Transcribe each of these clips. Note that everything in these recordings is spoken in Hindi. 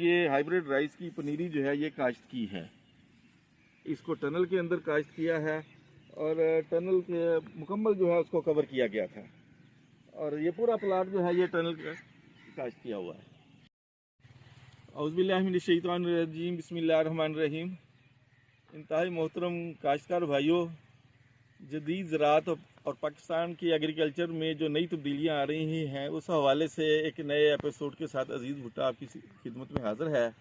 ये हाइब्रिड राइस की पनीरी जो है ये काश्त की है। इसको टनल के अंदर काश्त किया है और टनल के मुकम्मल जो है उसको कवर किया गया था और ये पूरा प्लाट जो है ये टनल का काश्त किया हुआ है। औज़ुबिल्लाहिमिनश्शैतानिर्रजीम, बिस्मिल्लाहिर्रहमानिर्रहीम। इंतहाई मोहतरम काश्तकार भाइयों, जदीद ज़राअत और पाकिस्तान की एग्रीकल्चर में जो नई तब्दीलियाँ आ रही हैं उस हवाले से एक नए एपिसोड के साथ अजीज़ भुट्टा आपकी खिदमत में हाज़िर है।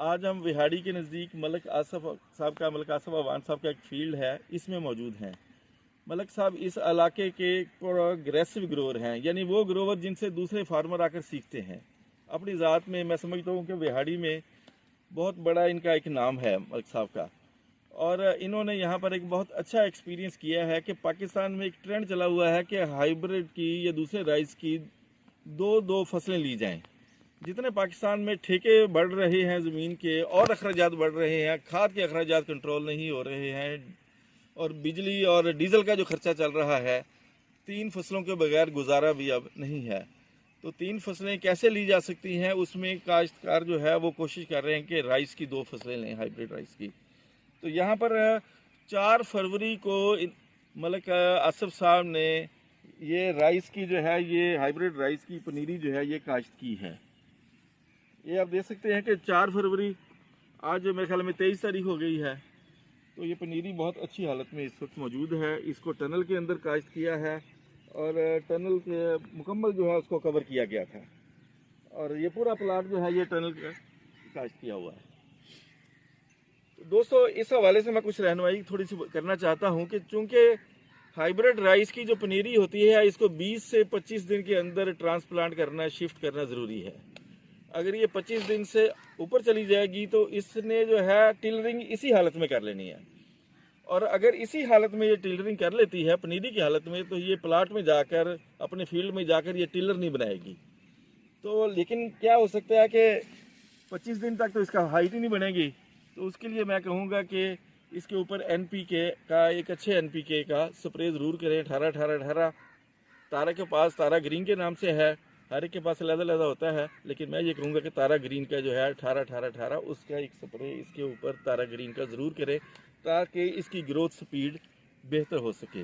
आज हम विहाड़ी के नज़दीक मलिक आसफ़ अवान साहब का एक फील्ड है, इसमें मौजूद हैं। मलिक साहब इस इलाके के प्रोग्रेसिव ग्रोवर हैं, यानी वो ग्रोवर जिनसे दूसरे फार्मर आकर सीखते हैं। अपनी ज़ात में मैं समझता हूँ कि विहाड़ी में बहुत बड़ा इनका एक नाम है मलिक साहब का, और इन्होंने यहाँ पर एक बहुत अच्छा एक्सपीरियंस किया है कि पाकिस्तान में एक ट्रेंड चला हुआ है कि हाइब्रिड की या दूसरे राइस की दो फसलें ली जाएं। जितने पाकिस्तान में ठेके बढ़ रहे हैं ज़मीन के और अखराजात बढ़ रहे हैं, खाद के अखराजात कंट्रोल नहीं हो रहे हैं और बिजली और डीज़ल का जो खर्चा चल रहा है, 3 फसलों के बगैर गुजारा भी अब नहीं है। तो 3 फसलें कैसे ली जा सकती हैं, उसमें काश्तकार जो है वो कोशिश कर रहे हैं कि राइस की 2 फसलें लें, हाइब्रिड राइस की। तो यहाँ पर 4 फरवरी को मलिक आसफ़ साहब ने ये राइस की जो है ये हाइब्रिड राइस की पनीरी जो है ये काश्त की है। ये आप देख सकते हैं कि 4 फरवरी, आज मेरे ख्याल में 23 तारीख हो गई है। तो ये पनीरी बहुत अच्छी हालत में इस वक्त मौजूद है। इसको टनल के अंदर काश्त किया है और टनल के मुकम्मल जो है उसको कवर किया गया था और ये पूरा प्लाट जो है ये टनल का काश्त किया हुआ है। दोस्तों, इस हवाले से मैं कुछ रहनुमाई थोड़ी सी करना चाहता हूं कि चूंकि हाइब्रिड राइस की जो पनीरी होती है इसको 20 से 25 दिन के अंदर ट्रांसप्लांट करना, शिफ्ट करना ज़रूरी है। अगर ये 25 दिन से ऊपर चली जाएगी तो इसने जो है टिलरिंग इसी हालत में कर लेनी है, और अगर इसी हालत में ये टिलरिंग कर लेती है पनीरी की हालत में, तो ये प्लाट में जाकर, अपने फील्ड में जाकर ये टिलर नहीं बनाएगी। तो लेकिन क्या हो सकता है कि 25 दिन तक तो इसका हाइट ही नहीं बनेगी। तो उसके लिए मैं कहूँगा कि इसके ऊपर एनपीके का, एक अच्छे एनपीके का स्प्रे ज़रूर करें। 18-18-18 तारा के पास, तारा ग्रीन के नाम से है, हर एक के पास अलग-अलग होता है, लेकिन मैं ये कहूँगा कि तारा ग्रीन का जो है 18-18-18 उसका एक स्प्रे इसके ऊपर तारा ग्रीन का ज़रूर करें ताकि इसकी ग्रोथ स्पीड बेहतर हो सके।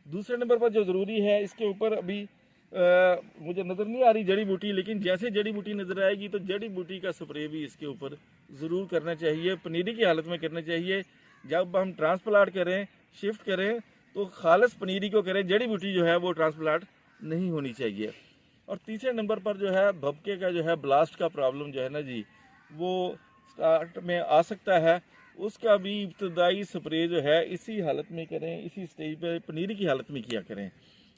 दूसरे नंबर पर जो ज़रूरी है, इसके ऊपर अभी मुझे नज़र नहीं आ रही जड़ी बूटी, लेकिन जैसे जड़ी बूटी नज़र आएगी तो जड़ी बूटी का स्प्रे भी इसके ऊपर ज़रूर करना चाहिए, पनीरी की हालत में करना चाहिए। जब हम ट्रांसप्लांट करें, शिफ्ट करें, तो खालिस पनीरी को करें, जड़ी बूटी जो है वो ट्रांसप्लांट नहीं होनी चाहिए। और तीसरे नंबर पर जो है भपके का जो है ब्लास्ट का प्रॉब्लम जो है ना जी, वो स्टार्ट में आ सकता है। उसका भी इब्तदाई स्प्रे जो है इसी हालत में करें, इसी स्टेज पर पनीरी की हालत में किया करें।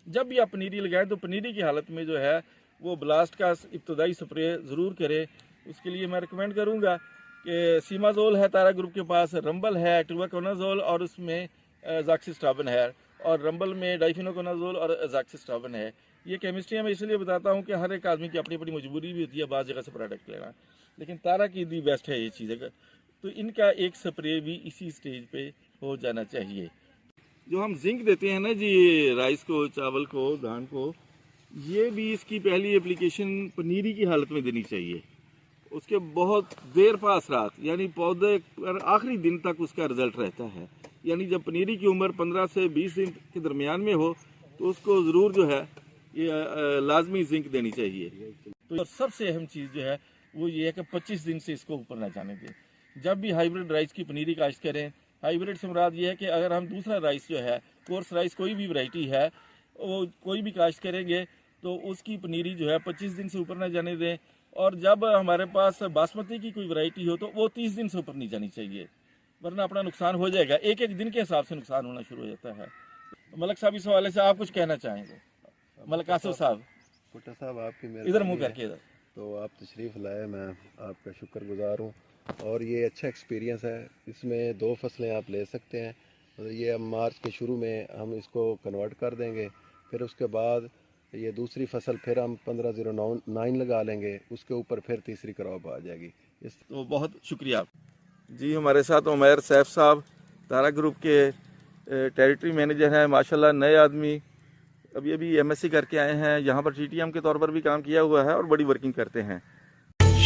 जब भी आप पनीरी लगाएं तो पनीरी की हालत में जो है वो ब्लास्ट का इब्तदाई स्प्रे ज़रूर करें। उसके लिए मैं रिकमेंड करूंगा कि सीमाजोल है तारा ग्रुप के पास, रंबल है, ट्रूवाकोनाजोल और उसमें ज़ाक्सिस्ट्राबिन है, और रंबल में डाइफिनोकोनाजोल और ज़ाक्सिस्ट्राबिन है। ये केमिस्ट्री में इसलिए बताता हूँ कि हर एक आदमी की अपनी अपनी मजबूरी भी होती है बाज़ जगह से प्रोडक्ट लेना, लेकिन तारा की दी बेस्ट है ये चीज़। तो इनका एक स्प्रे भी इसी स्टेज पर हो जाना चाहिए। जो हम जिंक देते हैं ना जी राइस को, चावल को, धान को, ये भी इसकी पहली एप्लीकेशन पनीरी की हालत में देनी चाहिए। उसके बहुत देर पास रात, यानी पौधे पर आखिरी दिन तक उसका रिजल्ट रहता है। यानी जब पनीरी की उम्र 15 से 20 दिन के दरमियान में हो तो उसको ज़रूर जो है ये लाजमी जिंक देनी चाहिए। तो सबसे अहम चीज़ जो है वो ये है कि 25 दिन से इसको ऊपर ना जाने दें। जब भी हाइब्रिड राइस की पनीरी काश्त करें, हाइब्रिड से मुराद ये है कि अगर हम दूसरा राइस जो है, कोर्स राइस कोई भी वैरायटी है, वो कोई भी काश्त करेंगे तो उसकी पनीरी जो है 25 दिन से ऊपर ना जाने दें। और जब हमारे पास बासमती की कोई वैरायटी हो तो वो 30 दिन से ऊपर नहीं जानी चाहिए, वरना अपना नुकसान हो जाएगा। एक एक दिन के हिसाब से नुकसान होना शुरू हो जाता है। मलिक साहब, इस हवाले से आप कुछ कहना चाहेंगे? मलिक आसफ़ साहब, भुट्टा साहब, आपकी इधर मुँह करके इधर। तो आप तशरीफ़ लाए, मैं आपका शुक्रगुजार हूँ। और ये अच्छा एक्सपीरियंस है, इसमें 2 फसलें आप ले सकते हैं। तो ये अब मार्च के शुरू में हम इसको कन्वर्ट कर देंगे, फिर उसके बाद ये दूसरी फसल फिर हम 1509 लगा लेंगे, उसके ऊपर फिर तीसरी क्रॉप आ जाएगी। तो बहुत शुक्रिया जी। हमारे साथ उमैर सैफ साहब तारा ग्रुप के टेरिटरी मैनेजर हैं, माशाल्लाह नए आदमी, अभी MSc करके आए हैं, यहाँ पर TTM के तौर पर भी काम किया हुआ है और बड़ी वर्किंग करते हैं।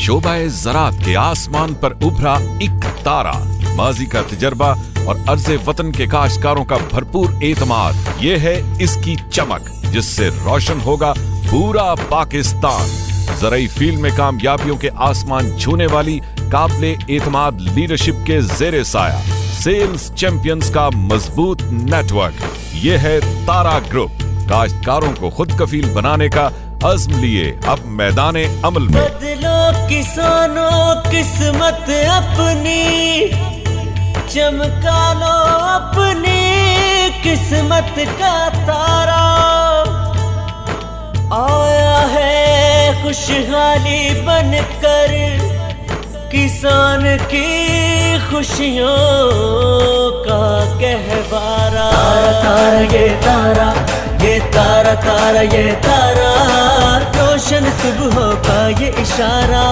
शोबाए ज़राअत के आसमान पर उभरा एक तारा, माजी का तजर्बा और अर्ज़े वतन के काश्तकारों का भरपूर एतमाद। ये है इसकी चमक जिससे रोशन होगा पूरा पाकिस्तान। ज़राई फील्ड में कामयाबियों के आसमान छूने वाली काबिले एतमाद लीडरशिप के ज़ेरे साया सेल्स चैंपियंस का मजबूत नेटवर्क। ये है तारा ग्रुप, काश्तकारों को खुद कफील बनाने का अज़्म लिए अब मैदाने अमल में। बदलो किसानों किस्मत अपनी, चमका लो अपनी किस्मत का तारा। आया है खुशहाली बनकर किसान की खुशियों का कहवारा। तारा तारा ये तारा, ये तारा तारा ये तारा, रोशन सुबह का ये इशारा।